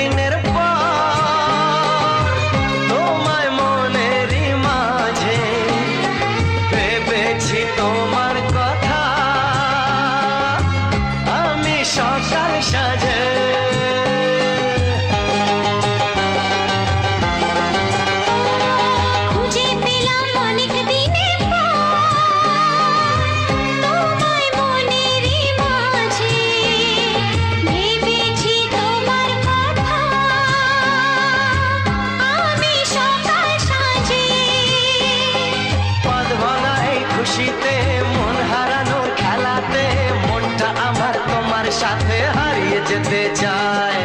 দিনের পর তোমায় মনেরই মাঝে ভেবেছি তোমার কথা আমি সকাল সাজে। খুঁজে পেলাম অনেক দিনের পর তোমায় মনেরই মাঝে ভেবেছি তোমার কথা আমি সকাল সাজে। পদ ভোলা এই খুশিতে মন হারানোর খেলাতে মনটা আমার তোমার সাথে হারিয়ে যেতে চায়।